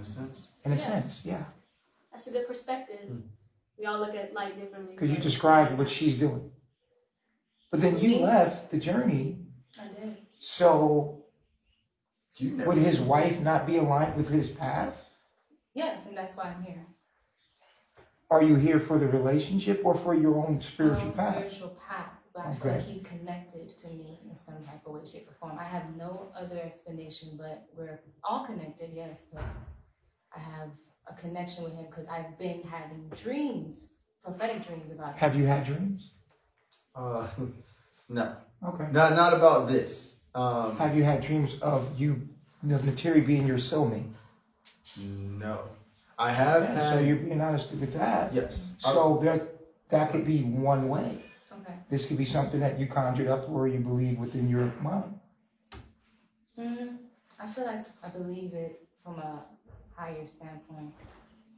sense. In a sense, yeah. That's a good perspective. We all look at life differently. Because you described what she's doing. But then you left the journey. I did. So would his wife not be aligned with his path? Yes, and that's why I'm here. Are you here for the relationship or for your own spiritual path? Spiritual path. But I feel like he's connected to me in some type of way, shape, or form. I have no other explanation, but we're all connected, yes. But I have a connection with him because I've been having dreams, prophetic dreams about him. Have you had dreams? No. Okay. Not about this. Have you had dreams of Neytiri being your soulmate? No. I have had... So you're being honest with that. Yes. So that could be one way. Okay. This could be something that you conjured up or you believe within your mind. I feel like I believe it from a higher standpoint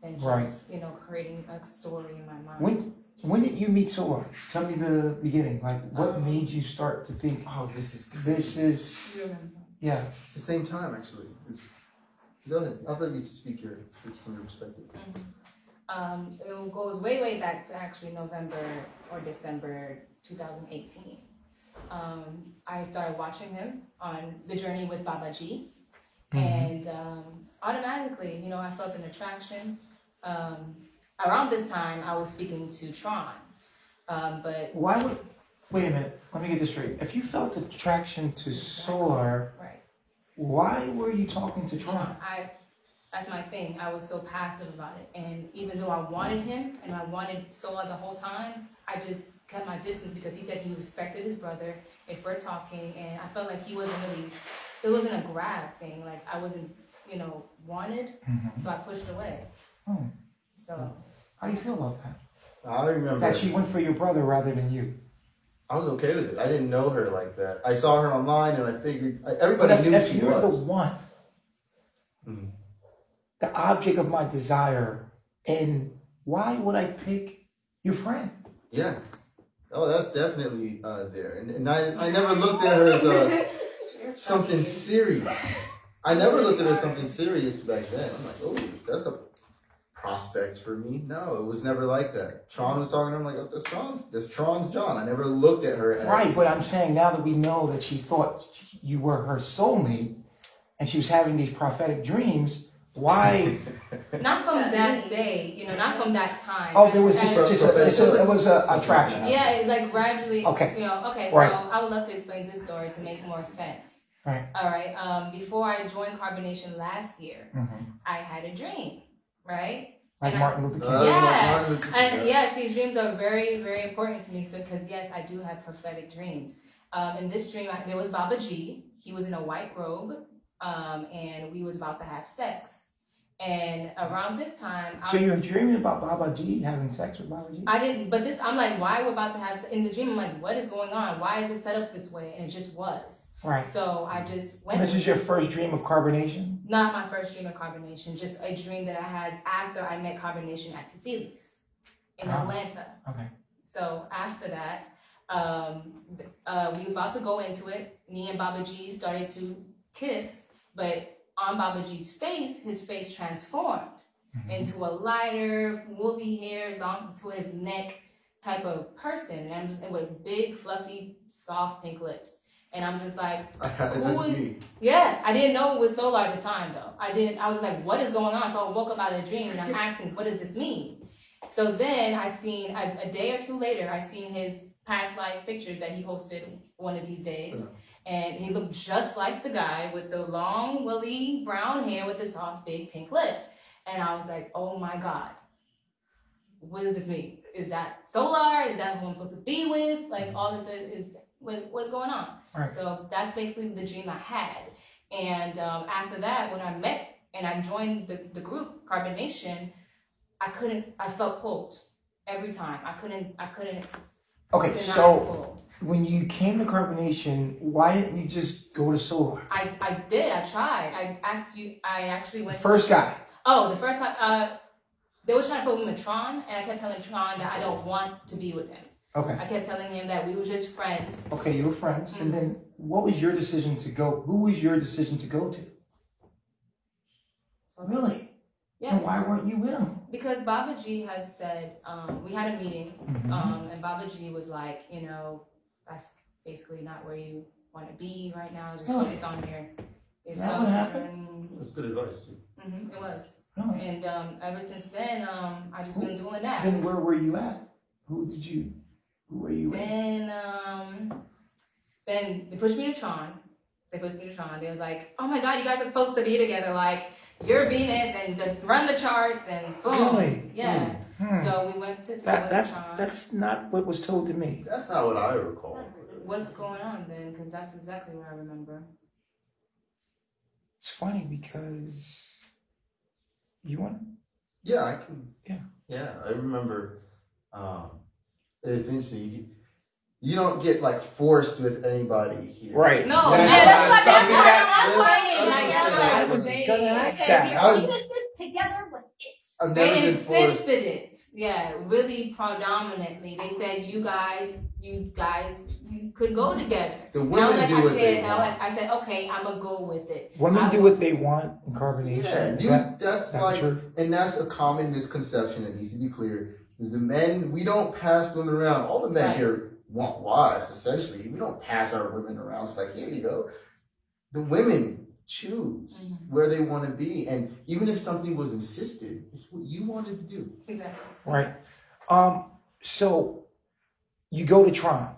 than just, creating a story in my mind. When did you meet Solar? Tell me the beginning. Like, what made you start to think, oh, this is yeah. It's the same time, actually. Go ahead. I'll let you speak from your perspective. It goes way, way back to actually November or December 2018. I started watching him on the journey with Baba G. And automatically, I felt an attraction. Around this time, I was speaking to Tron. But wait a minute, let me get this straight. If you felt attraction to Solar, right, why were you talking to Tron? That's my thing. I was so passive about it. And even though I wanted him and I wanted Solar the whole time, I just kept my distance because he said he respected his brother if we're talking. And I felt like it wasn't a grab thing. Like I wasn't, wanted. So I pushed away. So. How do you feel about that? I remember. That she went for your brother rather than you. I was okay with it. I didn't know her like that. I saw her online and I figured everybody knew she was. If you're the one, the object of my desire, and why would I pick your friend? Yeah. Oh, that's definitely there. And I never looked at her as something serious. I never looked at her as something serious back then. I'm like, oh, that's a prospect for me. No, it was never like that. Tron was talking to him like, oh, that's Tron's John. I never looked at her as... Right, but I'm saying now that we know that she thought you were her soulmate and she was having these prophetic dreams, why... Not from that day, not from that time. Oh, there was it was an attraction. Yeah, like gradually, okay. So I would love to explain this story to make more sense. Right. All right. Before I joined Carbonnation last year, I had a dream. Right? Like Martin Luther King. Yeah. And yes, these dreams are very, very important to me. So, because yes, I do have prophetic dreams. In this dream, there was Baba G. He was in a white robe, and we was about to have sex. And around this time, so you're dreaming about Baba G having sex with Baba G? I didn't, but I'm like, why we're about to have in the dream? I'm like, what is going on? Why is it set up this way? And it just was. Right. So I just went. And this is your first dream of Carbonnation? Not my first dream of Carbonnation, just a dream that I had after I met Carbonnation at Cecili's in Atlanta. Okay. So after that, we was about to go into it. Me and Baba G started to kiss, but on Baba G's face, his face transformed into a lighter, woolly hair, long to his neck type of person. And I'm just with big, fluffy, soft pink lips. And I'm just like, yeah, I didn't know it was Solar at the time though. I was like, what is going on? So I woke up out of a dream and I'm asking, what does this mean? So then I seen, a day or two later, I seen his past life pictures that he posted one of these days. And he looked just like the guy with the long, woolly, brown hair with the soft, big, pink lips. And I was like, oh my God, what does this mean? Is that Solar? Is that who I'm supposed to be with? Like all this is what's going on? Right. So that's basically the dream I had. And after that, when I met and I joined the group, Carbonnation, I felt pulled every time. I couldn't. Okay, so when you came to Carbonnation, why didn't you just go to Solar? I did. I tried. I asked you. I actually went. The first guy. Oh, the first guy. They were trying to put him with Tron, and I kept telling Tron that I don't want to be with him. Okay. I kept telling him that we were just friends. Okay, you were friends, and then what was your decision to go? Who was your decision to go to? So really? Yes. And why weren't you with him? Because Babaji had said, we had a meeting, and Babaji was like, you know, that's basically not where you want to be right now. Just focus on your self-learning. That's good advice too. It was. Oh. And ever since then, I just been doing that. Then where were you at? Who were you with? Then they pushed me to Tron. They was like, oh my God, you guys are supposed to be together. Like, you're Venus and run the charts and boom. Really? Yeah. So we went to Tron. That's not what was told to me. That's not what I recall. What's going on then? Because that's exactly what I remember. It's funny because you want. Yeah, I can. Yeah. Yeah, I remember. It's interesting. You don't get like forced with anybody here. Right. No, that's I was saying. gonna ask If that. your penises together was it. I've never They been forced. insisted it. Yeah, really predominantly. They said you guys, you could go together. The And I was women like, do I what they can't. want. I said, okay, I'm gonna go with it. Women do what they want in carbonation. Yeah, that's that like, true? and that's a common misconception that needs to be clear. Is the men, we don't pass women around. All the men here want wives, essentially. We don't pass our women around. It's like, here you go. The women choose where they want to be. And even if something was insisted, it's what you wanted to do. Exactly. Right. So you go to Tron.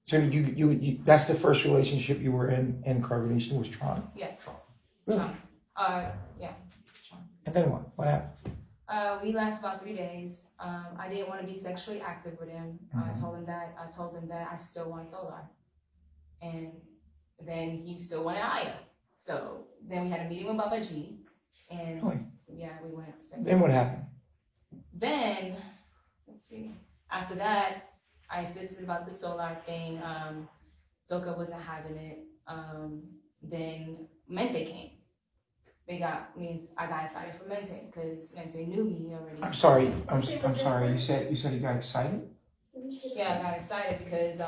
So you that's the first relationship you were in carbonation was Tron. Yes. Really? Yeah. And then what? What happened? We lasted about 3 days. I didn't want to be sexually active with him. I told him that I still want Solar. And then he still wanted Aya. So then we had a meeting with Baba G. And yeah, we went. Then what happened? Then, let's see. After that, I insisted about the Solar thing. Zoka wasn't having it. Then Mente came. I got excited for Mente because Mente knew me already. I'm sorry. I'm sorry. You said you got excited? Yeah, I got excited because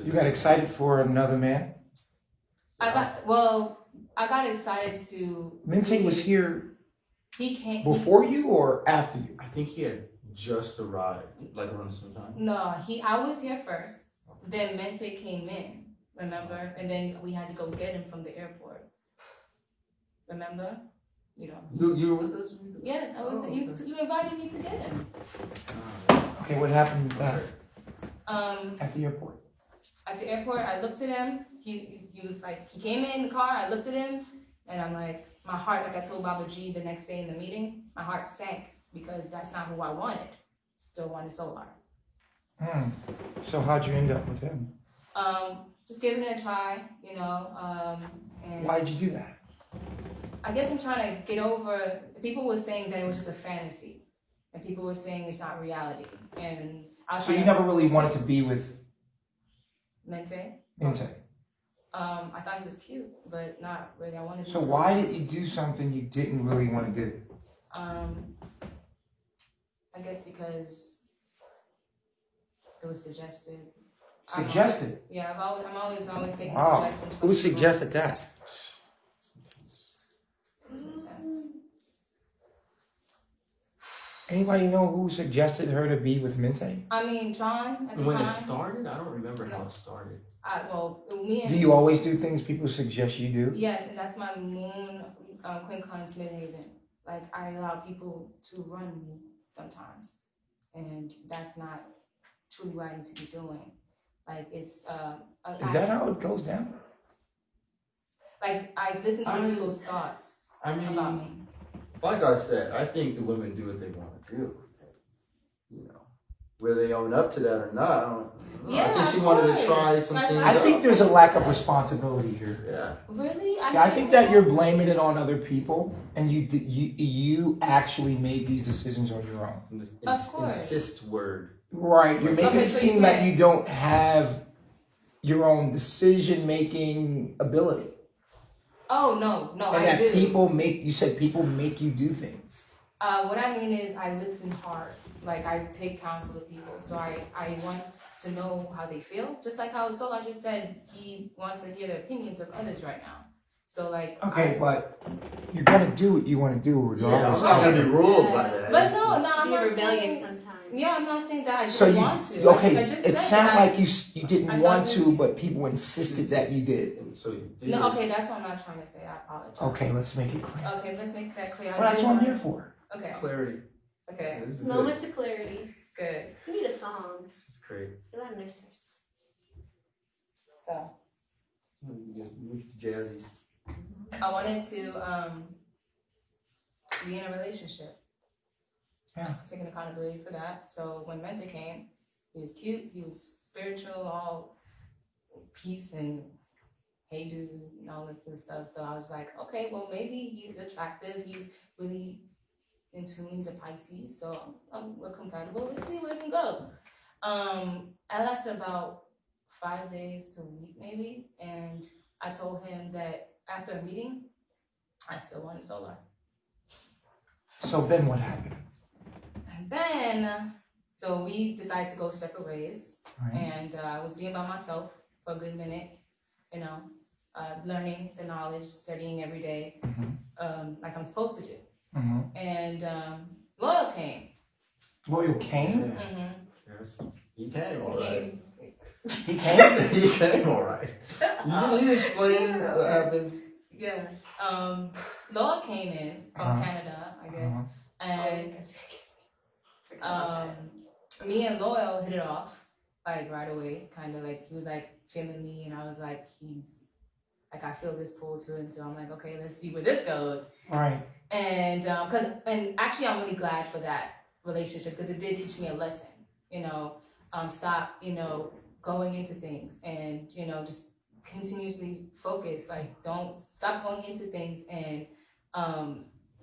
You got excited for another man? I got excited to. Mente was here. He came before you or after you? I think he had just arrived, like around the same time. No, I was here first. Then Mente came in, remember? And then we had to go get him from the airport. Remember? You were with us? Yes, I was. You invited me to get him. Okay, what happened at the airport? At the airport, I looked at him. He was like, he came in the car. I looked at him, and I'm like, my heart, like I told Baba G the next day in the meeting, my heart sank because that's not who I wanted. Still wanted Solar. So how'd you end up with him? Just giving it a try, and why'd you do that? I guess I'm trying to get over. People were saying that it was just a fantasy, and people were saying it's not reality. And I was so you never really wanted to be with Mente. I thought he was cute, but not really. I wanted. So why did you do something you didn't really want to do? I guess because it was suggested. Suggested? Yeah, I'm always taking Who suggestions. People. suggested that? Anybody know who suggested her to be with Mente? I mean, John at the when time. it started? I don't remember how it started. Me and do you always do things people suggest you do? Yes, and that's my moon quincunx midhaven. Like, I allow people to run me sometimes, and that's not truly what I need to be doing. Like, it's is that how it goes down? Like, I listen to people's thoughts about me. Like I said, I think the women do what they want to do. Whether they own up to that or not, I don't know. Yeah, I think she wanted to try some things. I think there's a lack of responsibility here. Yeah. Really? I think that you're blaming it on other people, and you actually made these decisions on your own. Of course. Insist word. Right. You're making it so seem that you don't have your own decision-making ability. Oh, no, and I do. People make you do things. What I mean is I listen hard. Like, I take counsel of people. So I want to know how they feel. Just like how Solar just said, he wants to hear the opinions of others right now. So like. Okay, but you're gonna do what you want to do regardless. Yeah, I'm not gonna be ruled by that. But no, I'm Be not rebellious saying. sometimes. Yeah, I'm not saying that I didn't So want to. okay, I just it said sounded that like you didn't want to, but people insisted that you did. And so you did. No, okay, that's what I'm not trying to say. I apologize. Okay, let's make it clear. Okay, let's make that clear. Well, that's what I'm here for. Okay. Clarity. Okay. Yeah, this is Moment good. to clarity. Good. We need a song. This is great. You have listeners. So Jazzy. I wanted to be in a relationship. Yeah. Taking accountability for that. So when Mentor came, he was cute, he was spiritual, all peace and hey dude and all this and stuff. So I was like, okay, well maybe he's attractive, he's really in tune, he's a Pisces, so we're compatible. Let's see where we can go. I lasted about 5 days to a week maybe, and I told him that after a meeting, I still wanted solar. So then what happened? And then, so we decided to go separate ways, Right. and I was being by myself for a good minute, you know, learning the knowledge, studying every day, like I'm supposed to do. And Loyal came. Loyal came? Yes. He came all right. He came? He came all right. You explain what happens? Yeah. Loyal came in from Canada, I guess, and me and Loyal hit it off like right away. Kind of like he was like feeling me, and I was like, he's like, I feel this pull to him, so I'm like, okay, let's see where this goes. Right. And and actually, I'm really glad for that relationship because it did teach me a lesson. You know, stop, you know, going into things and, you know, just continuously focus. Like, don't stop going into things. And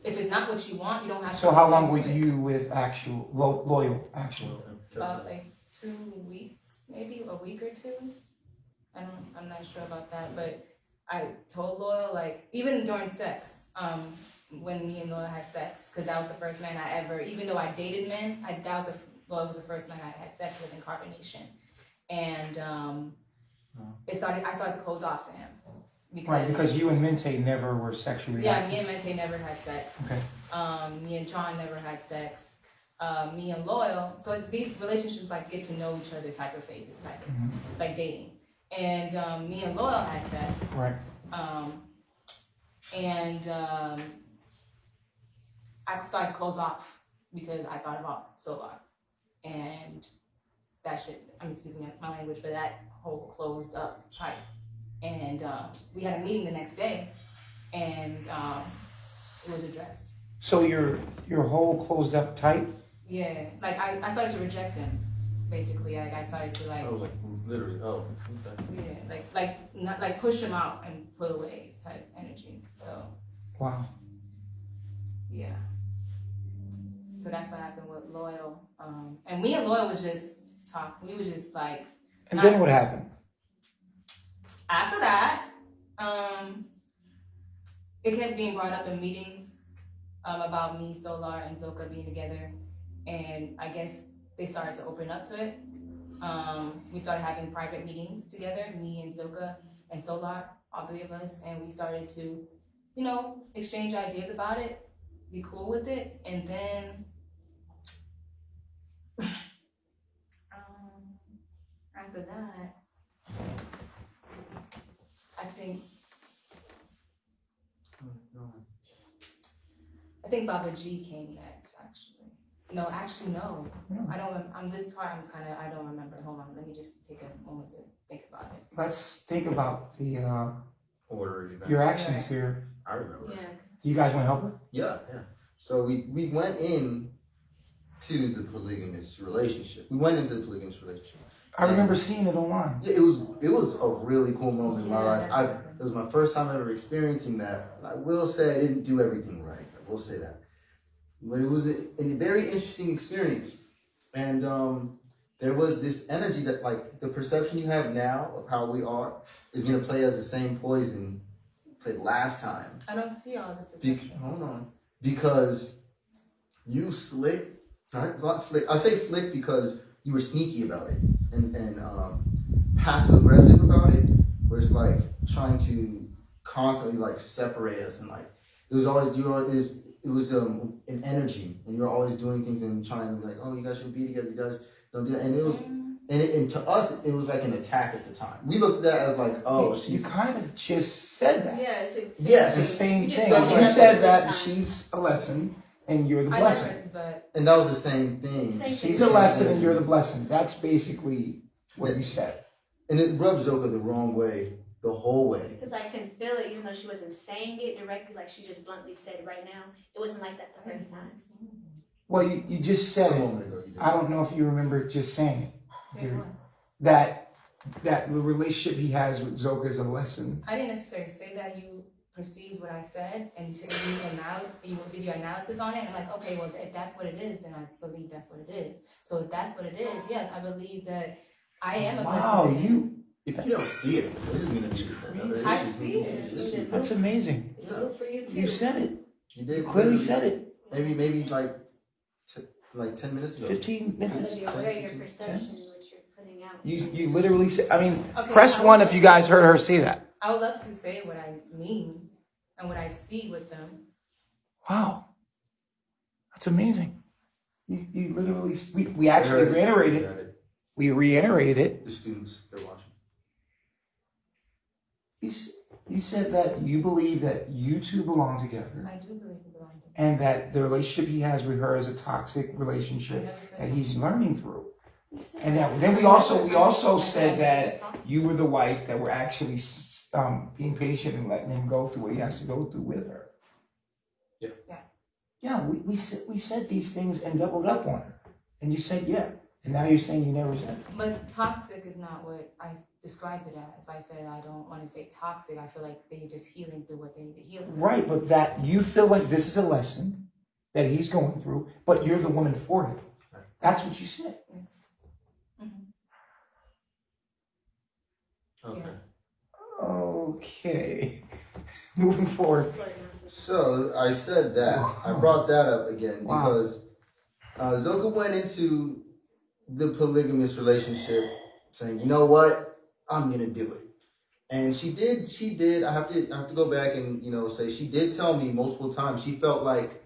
if it's not what you want, you don't have to. So how long were you with actual Loyal? Actual. About like 2 weeks, maybe a week or two. I'm not sure about that, but I told Loyal, like, even during sex, when me and Loyal had sex, because that was the first man I ever, even though I dated men, Loyal was the first man I had sex with in Carbonnation. And I started to close off to him. Because you and Mente never were sexually active. Me and Mente never had sex. Okay. Me and John never had sex. Me and Loyal, so these relationships like get to know each other type of phases, like dating. And me and Loyal had sex. Right. I started to close off because I thought about Solar. And that shit, excuse me, my language, but that whole closed up type. And we had a meeting the next day, and it was addressed. So your whole closed up type? Yeah, like I started to reject him, basically. Like I started to like. Oh, like literally. Oh, okay. Yeah, like not like push him out and put away type energy. So. Wow. Yeah. So that's what happened with Loyal. And me and Loyal was just talking. We was just like. And then what happened? After that, it kept being brought up in meetings about me, Solar, and Zoka being together. And I guess they started to open up to it. We started having private meetings together, me and Zoka and Solar, all three of us. And we started to, you know, exchange ideas about it, be cool with it. And then after that, I think Baba G came next, actually. No, actually, no. I don't. I'm this part. I don't remember. Hold on. Let me just take a moment to think about it. Let's think about the order of events. your actions here. I remember. Yeah. Do you guys want to help her? Yeah. So we went in to the polygamous relationship. I remember seeing it online. Yeah, it was a really cool moment in my life. It was my first time ever experiencing that. I will say I didn't do everything right. I will say that. But it was a very interesting experience. And there was this energy that, like, the perception you have now of how we are is going to play as the same poison played last time. I don't see y'all as a perception. Hold on. Because you slick, not slick. I say slick because you were sneaky about it and passive aggressive about it, where it's like trying to constantly like separate us, and like it was always an energy, and you were always doing things and trying to be like, oh, you guys should be together, you guys don't do that, and it was. And to us, it was like an attack at the time. We looked at that as like, oh, you kind of just said that. Yeah, it's the same thing. You said that she's a lesson and you're the blessing. And that was the same thing. She's a lesson and you're the blessing. That's basically what you said. And it rubbed Zoka the wrong way the whole way. Because I can feel it, even though she wasn't saying it directly, like she just bluntly said right now. It wasn't like that the first time. Well, you just said it. I don't know if you remember just saying it. That the relationship he has with Zoka is a lesson. I didn't necessarily say that. You perceived what I said, and you did your analysis on it. And I'm like, okay, well, if that's what it is, then I believe that's what it is. So if that's what it is, yes, I believe that I am a lesson to him. If you don't see it, this is gonna be another issue. I see it. That's amazing. It's a loop for you too. You said it. You did. You clearly said it. Maybe like 10 minutes ago. 15 minutes. Be aware of your perception, what you're putting out. You literally said. I mean, Okay, press 1 if you guys heard her say that. I would love to say what I mean and what I see with them. Wow, that's amazing. You literally. We actually reiterated it. We reiterated it. The students, they're watching. You said that you believe that you two belong together. I do believe we belong together. And that the relationship he has with her is a toxic relationship that he's learning through. And then we also said that you were the wife that were actually being patient and letting him go through what he has to go through with her. Yeah. Yeah, we said these things and doubled up on her. And you said yeah. And now you're saying you never said it. But toxic is not what I describe it as. I said I don't want to say toxic. I feel like they're just healing through what they need to heal through. Right, but that you feel like this is a lesson that he's going through, but you're the woman for him. That's what you said. Okay. Okay. Moving forward. So I said that. I brought that up again because Zoka went into the polygamous relationship saying, you know what, I'm gonna do it. And she did. I have to go back and, say she did tell me multiple times she felt like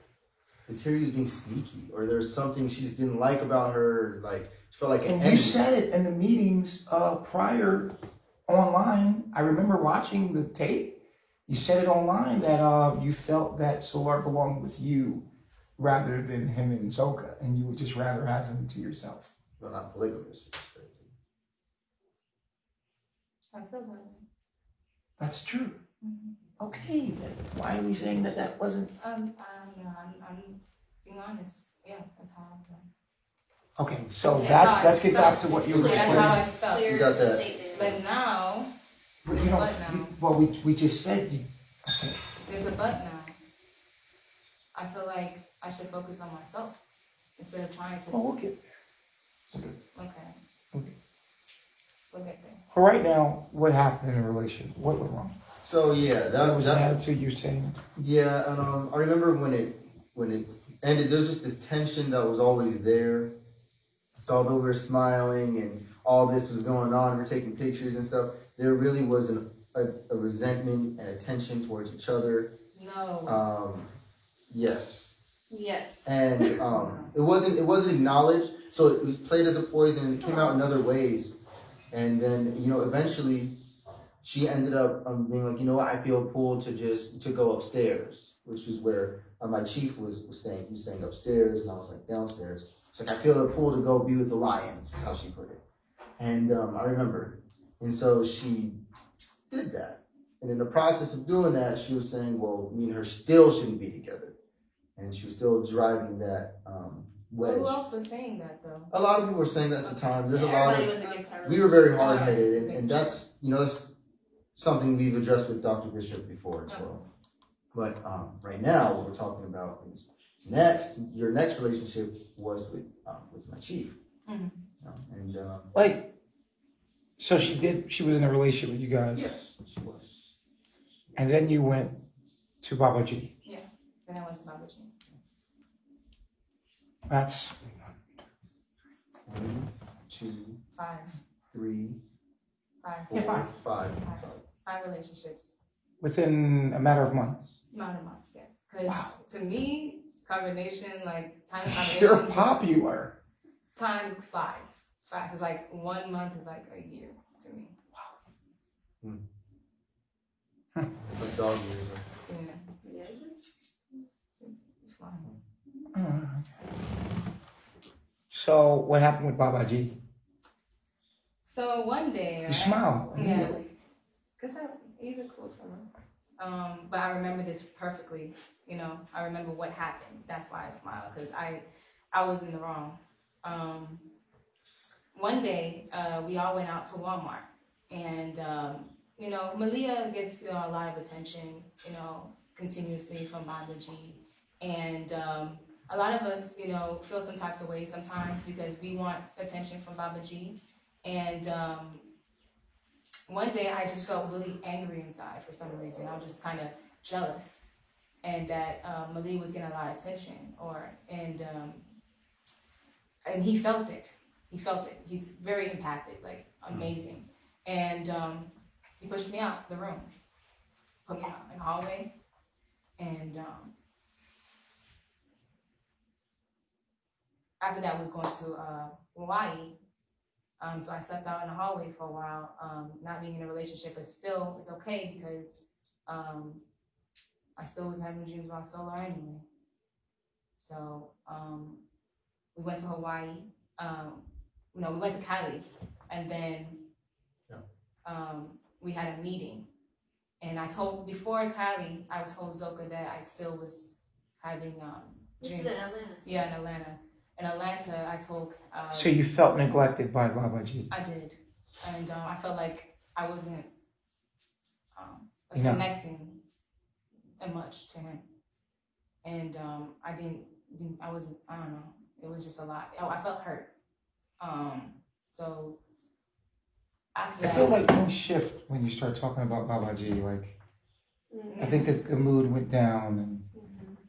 Neytiri was being sneaky, or there's something she just didn't like about her, like she felt like an enemy. You said it in the meetings prior online. I remember watching the tape. You said it online that you felt that Solar belonged with you rather than him and Zoka, and you would just rather have him to yourself. Well, not polygamous. I feel that. That's true. Okay, then why are we saying that wasn't? I'm being honest. Yeah, that's how I feel. Okay, so Yeah, let's get back to what you were That's saying. how I felt. You got that. But now, we just said you. Okay. there's a but now. I feel like I should focus on myself instead of trying to. Oh, we'll get there. Okay. We'll get there. For right now, what happened in the relationship? What went wrong? So yeah, That was an attitude you were saying. Yeah, and I remember when it ended, there was just this tension that was always there. So although we were smiling and all this was going on, we're taking pictures and stuff, there really was a resentment and a tension towards each other. No. Yes. Yes. And it wasn't acknowledged, so it was played as a poison and it came out in other ways. And then, eventually she ended up being like, you know what, I feel pulled to go upstairs, which is where my chief was staying. He was staying upstairs and I was like downstairs. It's like, I feel a pull to go be with the lions, is how she put it. And I remember. And so she did that. And in the process of doing that, she was saying, well, me and her still shouldn't be together. And she was still driving that wedge. Who else was saying that though? A lot of people were saying that at the time. There's Everybody was against her. we were very hard-headed, and that's, that's something we've addressed with Dr. Bishop before as well. But right now, what we're talking about is your next relationship was with my chief. And so she was in a relationship with you guys. yes, she was. And then you went to Babaji. Yeah. Then I went to Babaji. That's 1, 2, 5. 3, 5. Yeah, 5. 5. 5 relationships. within a matter of months. Amount of months, yes. Because Wow. to me, carbonation, like time of carbonation, You're popular. time flies. Fast. It's like 1 month is like a year to me. Like dog years. Yeah. It's flying. So what happened with Babaji? So one day, You smile. Yeah. immediately. Because he's a cool fellow. But I remember this perfectly. You know, I remember what happened. That's why I smiled, because I was in the wrong. One day, we all went out to Walmart, and you know, Malia gets a lot of attention, you know, continuously from Babaji, and a lot of us, you know, feel some types of ways sometimes because we want attention from Babaji, and one day I just felt really angry inside for some reason. I was just kind of jealous, and that Malia was getting a lot of attention, and he felt it. He felt it. He's very empathic, like amazing. And he pushed me out the room, put me out in the hallway, and after that, we was going to Hawaii. So I slept out in the hallway for a while. Not being in a relationship, but still, it's okay because I still was having dreams about solar anyway. So we went to Hawaii. We went to Cali, and then we had a meeting. And before Cali, I told Zoka that I still was having dreams. This is in Atlanta. Yeah, in Atlanta. In Atlanta, I told... So you felt neglected by Babaji? I did. And I felt like I wasn't Enough. connecting much to him. And I don't know. It was just a lot. I felt hurt. So after I feel like things shift when you start talking about Babaji. Like, I think that the mood went down, and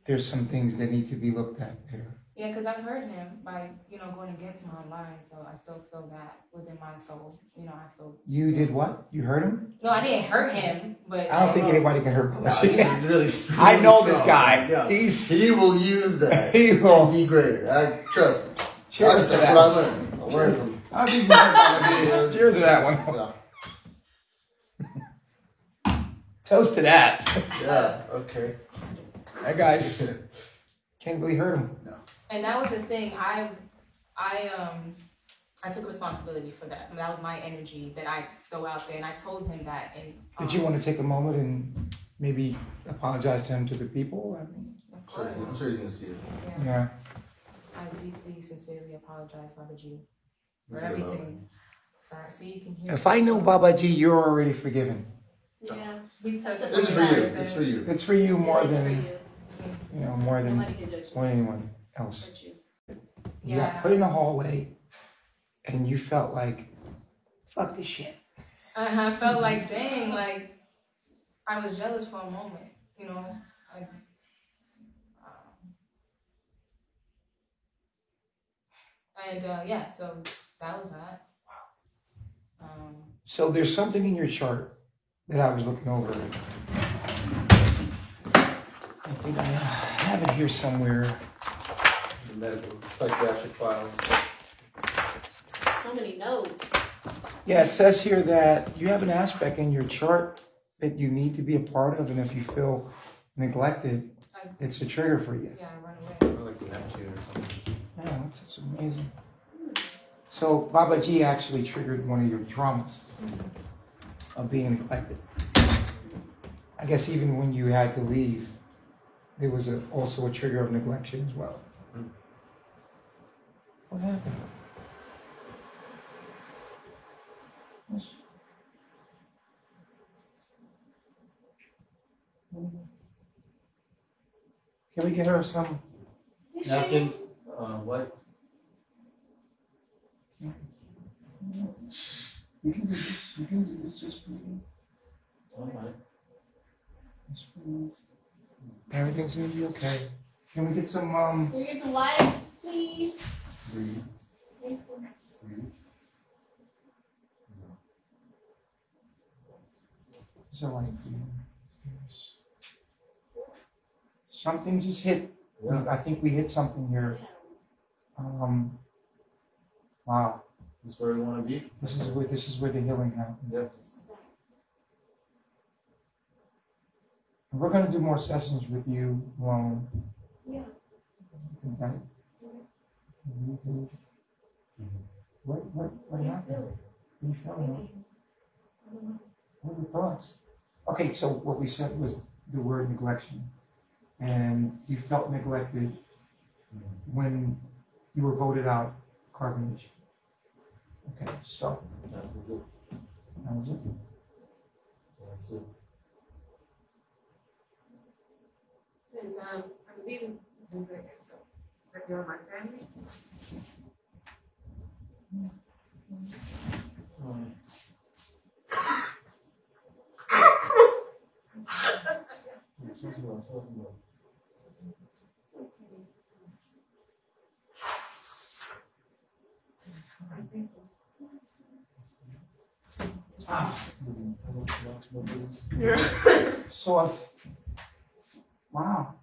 there's some things that need to be looked at there. Yeah, because I've heard him by, going against him online, so I still feel that within my soul. I feel... You did what? You hurt him? No, I didn't hurt him, but... I don't think anybody can hurt Babaji. He's really I know strong. this guy. Yeah. He's... He will use that. He will. To be greater. Trust me. Cheers to That's that. what I learned. I learned from... I think you heard Babaji. Cheers to that one. Yeah. Toast to that. Yeah, okay. That guy's... Can't really hurt him. No. And that was the thing. I took responsibility for that. That was my energy that I throw out there, and I told him that. And Did you want to take a moment and maybe apologize to him, to the people? I mean, of course. I'm sure he's gonna see it. yeah. I deeply, sincerely apologize, Babaji, for everything. Sorry, so you can hear. If I know Babaji, you're already forgiven. Yeah. He's such a This is for you. It's for you. It's for you more It is for than you. more than Nobody can judge you. anyone else. But you. You got put in a hallway, and you felt like, fuck this shit. I felt like, dang, like I was jealous for a moment, so that was that. So there's something in your chart that I was looking over. I think I have it here somewhere. The medical, psychiatric files. So many notes. Yeah, it says here that you have an aspect in your chart that you need to be a part of, and if you feel neglected, it's a trigger for you. Yeah, I run away. I like the Neptune or something. Yeah, that's amazing. So Babaji actually triggered one of your traumas of being neglected. I guess even when you had to leave, there was also a trigger of neglection as well. What happened? Can we get her some Napkins? What? You can do this. You can do this. Just breathe. Alright. Just breathe. Everything's gonna be okay. Can we get some Can we get some wipes, please? Breathe. Thank you. Breathe. Is there light for you? something just hit. Yeah. I think we hit something here. Wow. This is where we want to be. This is where the healing happens. Yeah. And we're gonna do more sessions with you, Rome. Yeah. Okay. What happened? What are you feeling? What are your thoughts? Okay, so what we said was the word neglection. And you felt neglected when you were voted out of Carbonnation. Okay, so That was it. that was it. That's it. Is I believe it's like you're my family. So wow.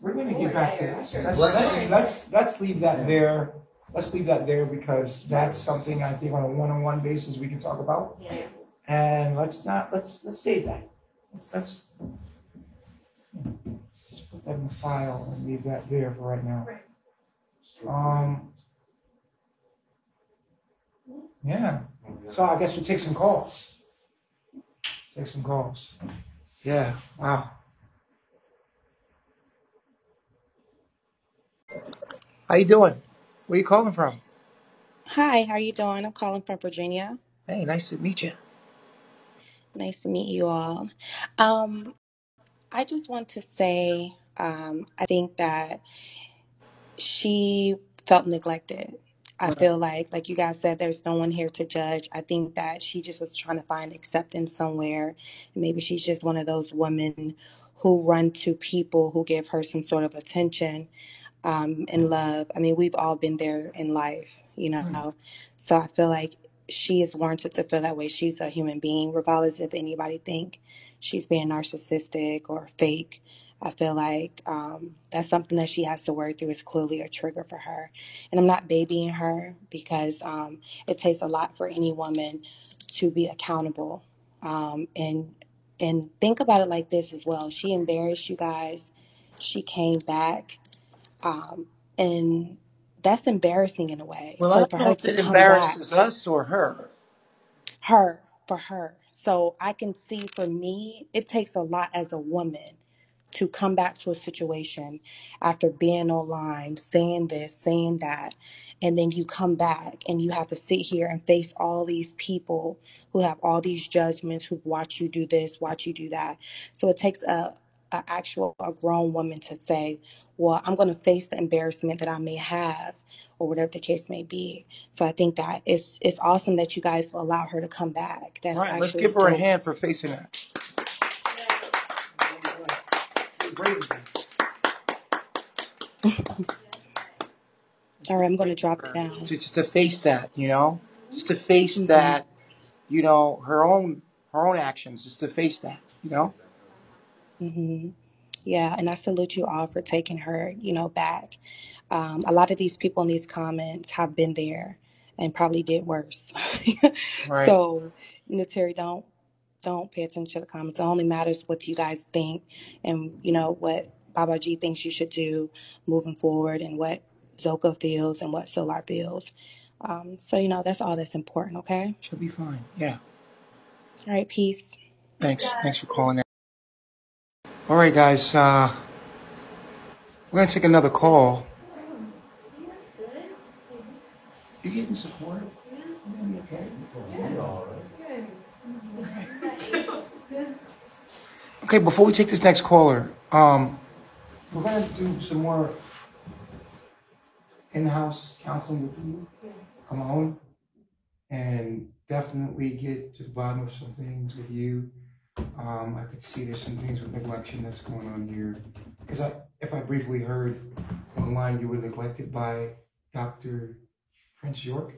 We're gonna get back to let's leave that there. Let's leave that there because that's something I think on a one-on-one basis we can talk about. Yeah. And let's save that. Let's put that in the file and leave that there for right now. Yeah. So I guess we'll take some calls. Take some calls. Yeah. Wow. How you doing? Where you calling from? Hi, how are you doing? I'm calling from Virginia. Hey, nice to meet you. Nice to meet you all. I just want to say, I think that she felt neglected. I Right. feel like you guys said, there's no one here to judge. I think that she just was trying to find acceptance somewhere. Maybe she's just one of those women who run to people who give her some sort of attention and love. I mean, we've all been there in life, you know. So I feel like she is warranted to feel that way. She's a human being, regardless if anybody think she's being narcissistic or fake. I feel like that's something that she has to work through. Is clearly a trigger for her. And I'm not babying her because it takes a lot for any woman to be accountable. And think about it like this as well. She embarrassed you guys. She came back. And that's embarrassing in a way. Well, I So don't for know her if to it come back, embarrasses us or her. for her. So I can see for me, it takes a lot as a woman to come back to a situation after being online, saying this, saying that, and then you come back and you have to sit here and face all these people who have all these judgments, who've watched you do this, watch you do that. So it takes a grown woman to say, well, I'm going to face the embarrassment that I may have, or whatever the case may be. So I think that it's awesome that you guys allow her to come back. That's All right, let's actually give her a dope. hand for facing that. All right, I'm going to drop it down. Just to face that, you know, just to face Mhm. that, you know, her own actions, just to face that, you know. Mhm. Yeah, and I salute you all for taking her, back. A lot of these people in these comments have been there and probably did worse. Right. So, Neytiri, don't pay attention to the comments. It only matters what you guys think, and what Baba G thinks you should do moving forward, and what Zoka feels and what Solar feels. So that's all that's important. Okay. She'll be fine. Yeah. All right. Peace. Thanks for calling in. All right, guys. We're gonna take another call. You getting support? You're gonna be okay. Okay, before we take this next caller, we're gonna do some more in-house counseling with you alone, and definitely get to the bottom of some things with you. I could see there's some things with neglection that's going on here, because if I briefly heard online, you were neglected by Dr. Prince York,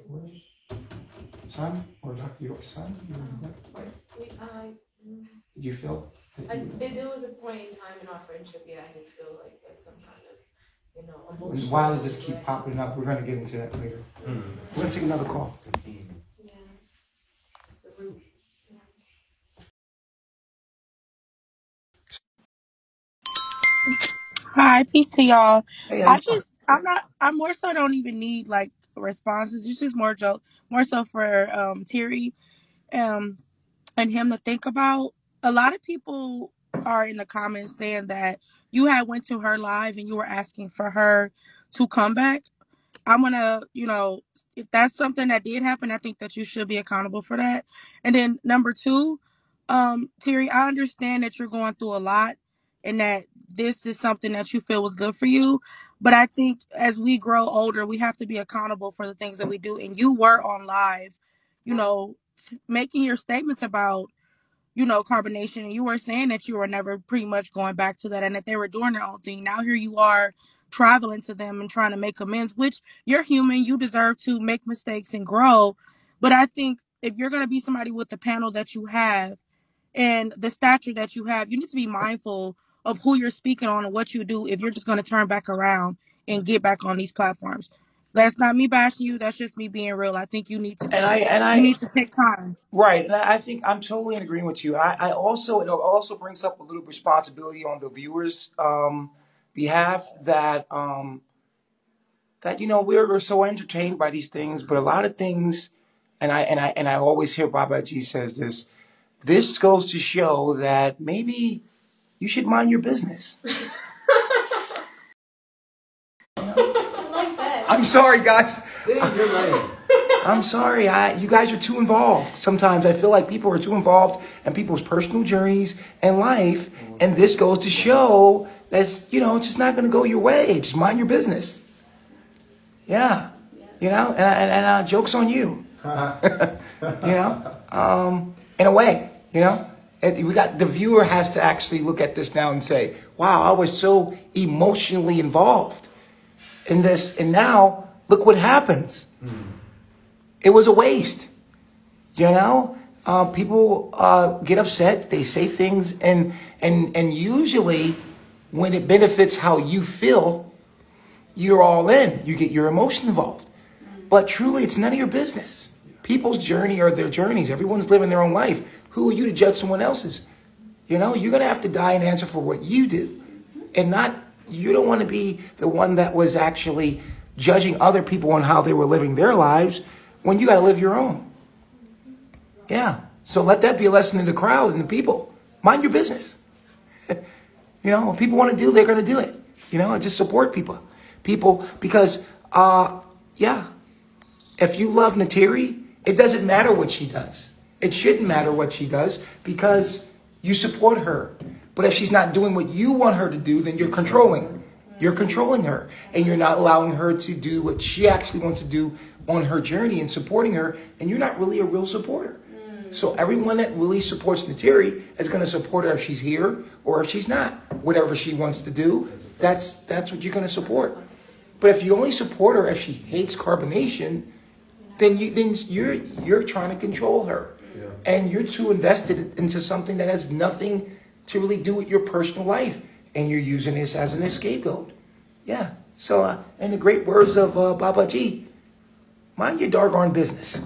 son, or Dr. York's son. You were neglected by. Did you feel? There was a point in time in our friendship, yeah, I did feel like there's some kind of, emotional. Why does this keep popping up? We're going to get into that later. We're going to take another call. Yeah. Hi, peace to y'all. Hey, how you doing? I more so don't even need like responses. It's just more so for Terry um and him to think about. A lot of people are in the comments saying that you had went to her live and you were asking for her to come back. I'm gonna, if that's something that did happen, I think that you should be accountable for that. And then number two, Terry, I understand that you're going through a lot and that this is something that you feel was good for you. But I think as we grow older, we have to be accountable for the things that we do. And you were on live, making your statements about carbonation. And you were saying that you were never pretty much going back to that and that they were doing their own thing. Now here you are traveling to them and trying to make amends, which you're human. You deserve to make mistakes and grow. But I think if you're going to be somebody with the panel that you have and the stature that you have, you need to be mindful of who you're speaking on and what you do if you're just going to turn back around and get back on these platforms. That's not me bashing you. That's just me being real. I think you need to you need to take time. Right, and I think I'm totally in agreement with you. I also it also brings up a little responsibility on the viewers' behalf that we're so entertained by these things, but a lot of things, and I always hear Baba G says this. This goes to show that maybe you should mind your business. I like that. I'm sorry, guys. You're lame. I'm sorry. You guys are too involved. Sometimes I feel like people are too involved in people's personal journeys and life, and this goes to show that's it's just not going to go your way. Just mind your business. Yeah, and jokes on you. In a way, we got the viewer has to actually look at this now and say, "Wow, I was so emotionally involved in this, and now look what happens." It was a waste. People get upset. They say things, and usually when it benefits how you feel, you're all in. You get your emotion involved. But truly, it's none of your business. People's journey are their journeys. Everyone's living their own life. Who are you to judge someone else's? You're going to have to die and answer for what you do. And you don't want to be the one that was actually judging other people on how they were living their lives when you got to live your own. Yeah. So let that be a lesson to the crowd and the people. Mind your business. What people want to do, they're going to do it. Just support people. Because, if you love Neytiri, it doesn't matter what she does. It shouldn't matter what she does because you support her. But if she's not doing what you want her to do, then you're controlling. You're controlling her. And you're not allowing her to do what she actually wants to do on her journey and supporting her. And you're not really a real supporter. So everyone that really supports Neytiri is going to support her if she's here or if she's not. Whatever she wants to do, that's what you're going to support. But if you only support her if she hates carbonation, then you're trying to control her. Yeah. And you're too invested into something that has nothing to really do with your personal life. And you're using this as an scapegoat. Yeah. So, in the great words of Baba G, mind your doggone business.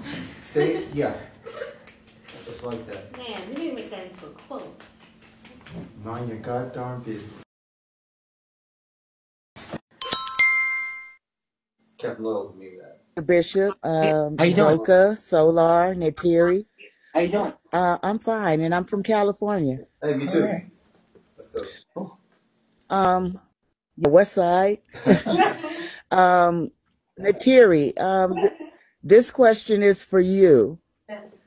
Yeah. Just like that. Man, we need to make that into a quote. Mind your goddamn business. Captain Lowe's need that. Bishop, How you doing? Zoka, Solar, Neytiri. How you doing? I'm fine, and I'm from California. Hey, me too. Right. Let's go. The West Side. Neytiri, this question is for you. Yes.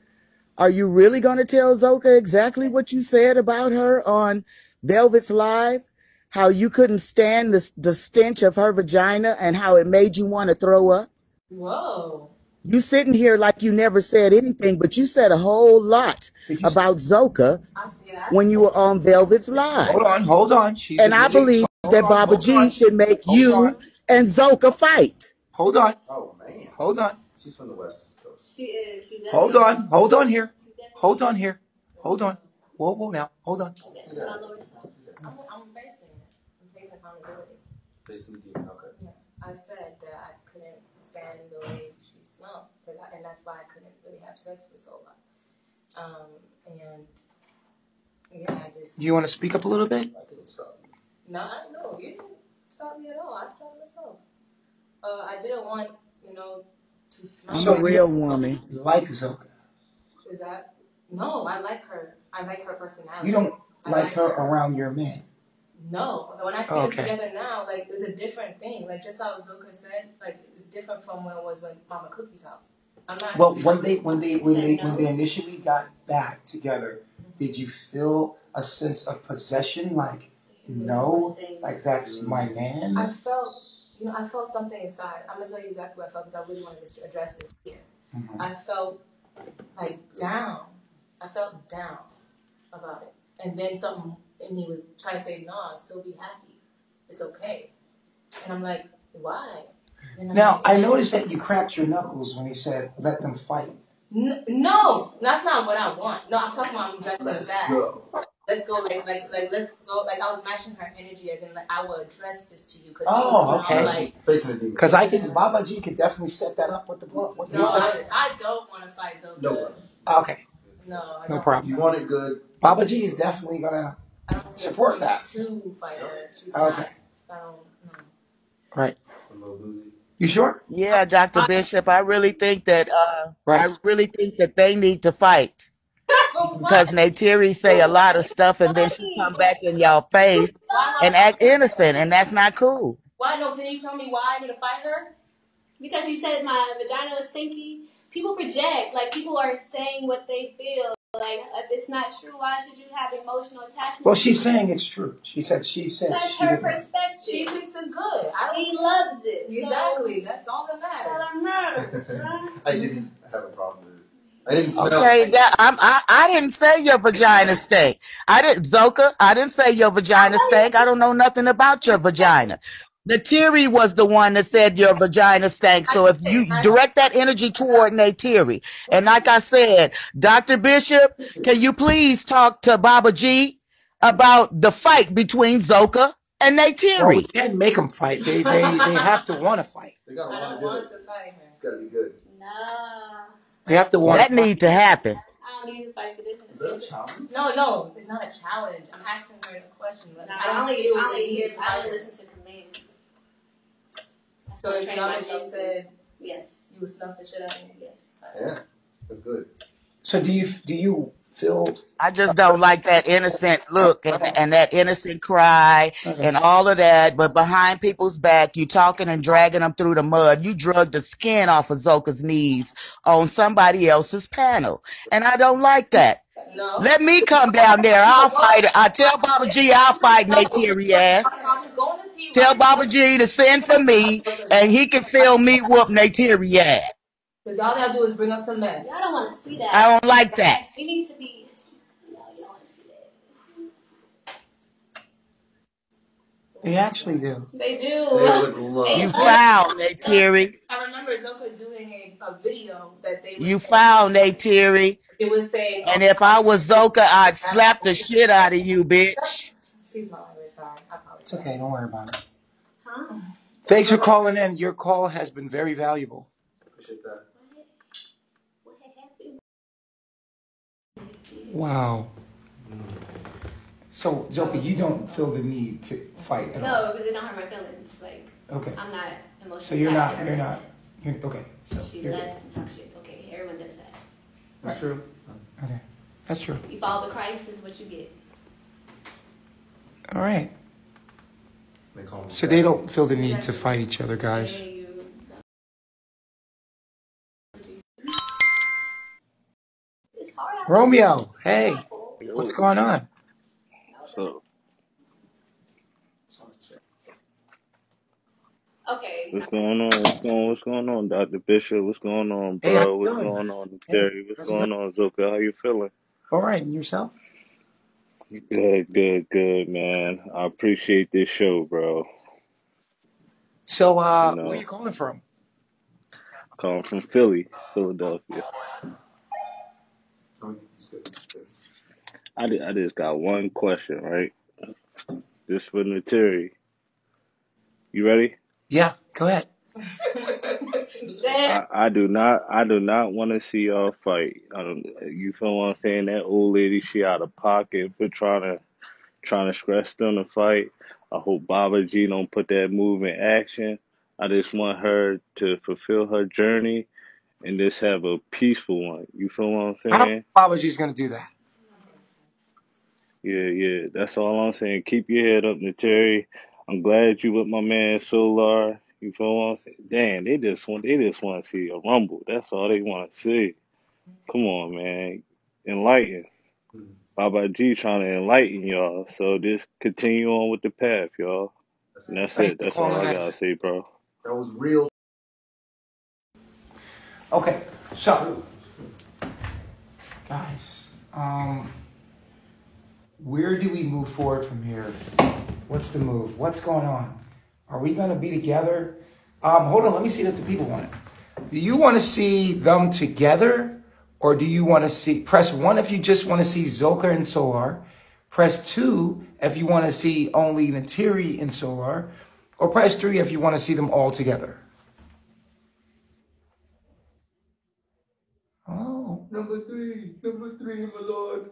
Are you really going to tell Zoka exactly what you said about her on Velvet's Live? How you couldn't stand the stench of her vagina and how it made you want to throw up? Whoa. You sitting here like you never said anything, but you said a whole lot about Zoka when you were on Velvet's Live. Hold on. And I believe that Baba G should make you and Zoka fight. Hold on. Oh, man. Hold on. She's from the West Coast. She is. Hold on here. Hold on. Whoa, now, hold on. Yeah. I'm facing it. I'm facing accountability. Facing the demon. Okay. Yeah. I said that I couldn't stand the way she smelled, and that's why I couldn't really have sex for so long. And yeah, I just. Do you want to speak up a little bit? I didn't stop. No, you didn't stop me at all. I stopped myself. I didn't want, to smell. I'm a real woman. Like Zoka. Is that? No, I like her. I like her personality. You don't like her around your man? No. When I see them together now, like, it's a different thing. Like, just how Zoka said, like, it's different from when it was when Mama Cookie's house. I'm not. Well, when they initially got back together, did you feel a sense of possession? Like, no, like that's my man? I felt something inside. I'm gonna tell you exactly what I felt because I really wanted to address this here. Mm-hmm. I felt like down. I felt down about it. And then something in me was trying to say, no, I'll still be happy. It's okay. And I'm like, why? Now, I noticed that you cracked your knuckles when he said, let them fight. No, that's not what I want. No, I'm talking about I'm dressing that. Let's go, like, let's go. Like, I was matching her energy as in, like, I will address this to you. Okay. Because Baba G could definitely set that up with the blood. I don't want to fight Zoka. No. Okay. No problem. You want it good. Baba G is definitely going to support that. To fight her. She's okay. Not. I don't know. Right. You sure? Yeah, Dr. Bishop, I really think that they need to fight. Because Neytiri say a lot of stuff and then she come back in y'all face and act innocent, and that's not cool. Why no? Can you tell me why I need to fight her? Because she said my vagina was stinky. People project, like people are saying what they feel. Like if it's not true, why should you have emotional attachment? Well, she's saying it's true. She said that's her perspective. She thinks it's good. He loves it. Exactly. So that's all that matters. I didn't have a problem with it. I didn't smell. Okay, I didn't say your vagina stank. I didn't say your vagina stank. I don't know nothing about your vagina. Neytiri was the one that said your vagina stank. So if you direct that energy toward Neytiri, and like I said, Dr. Bishop, can you please talk to Baba G about the fight between Zoka and Neytiri? Well, we can't make them fight. They have to want to fight. They gotta want to do it. It's gotta be good. No. They have to want. That need to happen. I don't need to fight for this. No, it's not a challenge. I'm asking her the question. I don't listen to commands. So if Baba G said yes, you would snuff the shit out of me. Yes. Yeah, that's good. So do you feel? I just don't like that innocent look and that innocent cry and all of that. But behind people's back, you talking and dragging them through the mud. You drug the skin off of Zoka's knees on somebody else's panel, and I don't like that. No. Let me come down there. I'll fight her. I tell Baba G I'll fight Neytiri ass. Tell Baba G to send for me, and he can feel me whoop Neytiri ass. Because all y'all do is bring up some mess. I don't want to see that. I don't like that. We need to be. No, you don't want to see that. They actually do. They do. They would love. You foul, Neytiri. I remember Zoka doing a video that they. You foul, Neytiri. It was saying. And if I was Zoka, I'd slap the shit out of you, bitch. Excuse my language, sorry. I apologize. It's okay. Don't worry about it. Huh? Thanks for calling in. Your call has been very valuable. Appreciate that. What happened? Wow. So, Zoka, you don't feel the need to fight at all? No, because it don't hurt my feelings. Like, okay. I'm not emotionally. So you're okay. So she left and talk shit. Okay, everyone does that. That's true. Okay, that's true. You follow the Christ, is what you get. All right. So they don't feel the need to fight each other, guys. Romeo, hey, what's going on? So, okay. what's going on? What's going on, Dr. Bishop? What's going on, bro? Hey, what's going on, Terry? What's going on, Zoka? How you feeling? All right, and yourself? Good, man. I appreciate this show, bro. So, where are you calling from? Calling from Philadelphia. I just got one question, right? This for Neytiri. You ready? Yeah, go ahead. I do not want to see y'all fight. You feel what I'm saying? That old lady, she out of pocket for trying to stress them to fight. I hope Baba G don't put that move in action. I just want her to fulfill her journey and just have a peaceful one. You feel what I'm I don't saying? think Babaji's going to do that. Yeah. That's all I'm saying. Keep your head up, Neytiri. I'm glad you with my man Solar. You feel what I'm saying? Damn, they just want to see a rumble. That's all they want to see. Come on, man. Enlighten. Baba G trying to enlighten y'all. So just continue on with the path, y'all. And that's Thanks it. for That's all calling I that. gotta say, bro. That was real. Okay, so guys, where do we move forward from here? What's the move? What's going on? Are we going to be together? Hold on, let me see what the people want. Do you want to see them together, or do you want to see? Press 1 if you just want to see Zoka and Solar. Press 2 if you want to see only Neytiri and Solar, or press 3 if you want to see them all together. Oh. Number three, my lord.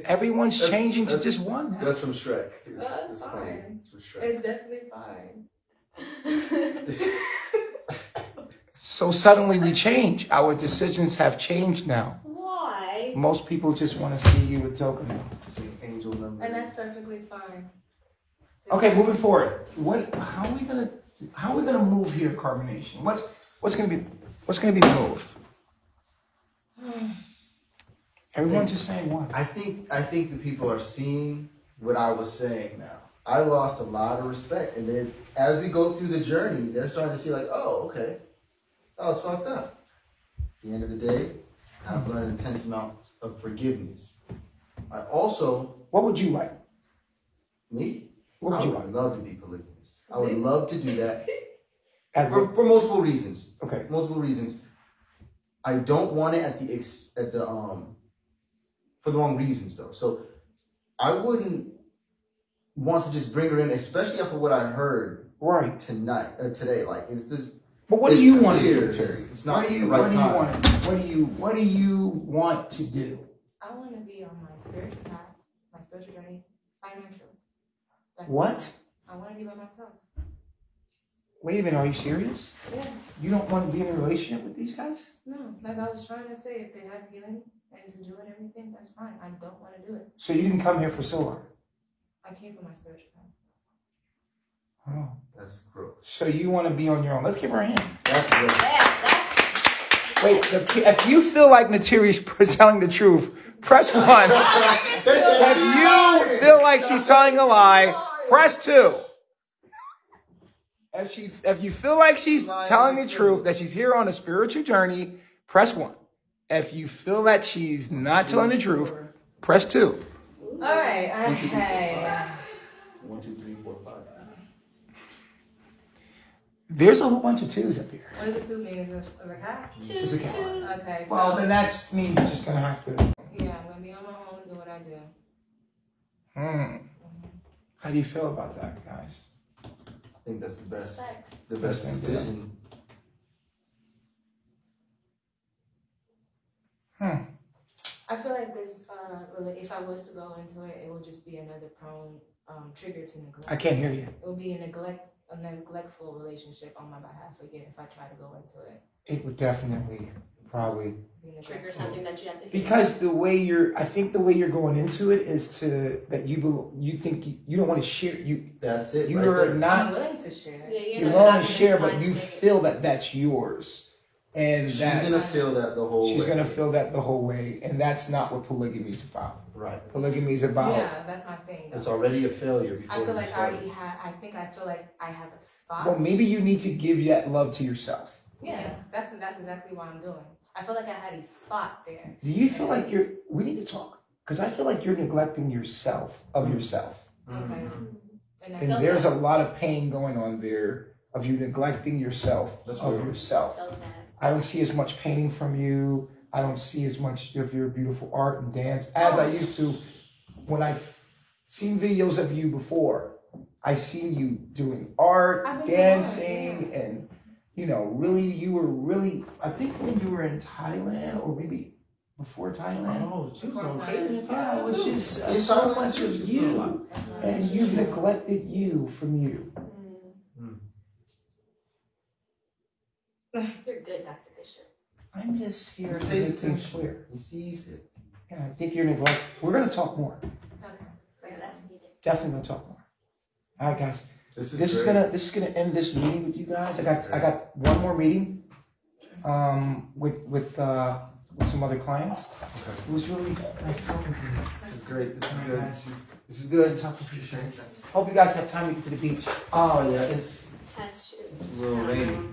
Everyone's changing to just one now. That's from Shrek. That's fine. It's from Shrek. It's definitely fine. So suddenly we change. Our decisions have changed now. Why? Most people just want to see you with Zoka now. Angel number. And that's perfectly fine. Okay, moving forward. How are we gonna move here, Carbonnation? What's gonna be the move? Everyone's just saying one. I think the people are seeing what I was saying now. I lost a lot of respect, and then as we go through the journey, they're starting to see like, oh, okay, that was fucked up. At the end of the day, I've learned an intense amount of forgiveness. I also, What would you like? me, What would I you would like? love to be polygamous. I would love to do that At for multiple reasons. Okay. Multiple reasons. I don't want it for the wrong reasons though. So I wouldn't want to just bring her in, especially after what I heard Right. today. Like it's just. But what do you want to clear. do, Terry? It's not the What right do you time. what do you want to do? I want to be on my spiritual path, my spiritual journey, financial. That's What? I want to be by myself. Wait a minute, are you serious? Yeah. You don't want to be in a relationship with these guys? No, like I was trying to say, if they have healing and to do it, everything, that's fine. I don't want to do it. So you didn't come here for Solar? I came for my spiritual path. Oh. That's gross. So you want to be on your own. Let's give her a hand. That's gross. Wait, if you feel like Neytiri's telling the truth, press 1. If you feel like she's telling a lie, press 2. If you feel like she's telling the truth, that she's here on a spiritual journey, press 1. If you feel that she's not telling the truth, press 2. All right. Okay. 1, 2, 3, 4, 5. There's a whole bunch of 2s up here. What does the 2 mean? Is it a cat? It's a cat. Okay. So Well, then that means you're just going to have to... yeah, I'm gonna be on my own, do what I do. How do you feel about that, guys? I think that's the best. Respects. The best Best thing to do. decision. I feel like this, if I was to go into it, it would just be another prone trigger to neglect. I can't hear you. It would be a neglectful relationship on my behalf again if I try to go into it. It would definitely, probably. Trigger something that you have to hear. Because I think the way you're going into it is that you think you don't want to share. That's it. You right are there. not. I'm willing to share. Yeah, You're willing to share, but you feel that that's yours, and She's that's gonna feel that the whole way. she's gonna feel that the whole way, and that's not what polygamy is about. Right. Polygamy is about Yeah, that's my thing. Though. It's already a failure before I feel you like I start. already have. I feel like I have a spot. well, maybe you need to give that love to yourself. Yeah, that's exactly what I'm doing. I feel like I had a spot there. Do you feel like we need to talk? Because I feel like you're neglecting yourself of yourself. Okay. And there's a lot of pain going on there of you neglecting yourself That's of real. yourself. So bad. I don't see as much painting from you. I don't see as much of your beautiful art and dance as I used to when I've seen videos of you before. I seen you doing art, dancing, and really, you were really. I think when you were in Thailand, or maybe before Thailand. Oh, she was going crazy in Thailand. It was just so much of you, and you've neglected you from you. You're good, Dr. Bishop. I'm just here to make things clear. He sees it. Yeah, I think you're neglected. We're gonna talk more. Okay. Definitely gonna talk more. All right, guys. This is gonna end this meeting with you guys. I got one more meeting, with some other clients. Okay. It was really nice talking to you. This is great. This is good. Guys. This is good. Talking to you guys. Hope you guys have time to get to the beach. Oh yeah, it's That's true. a little rainy.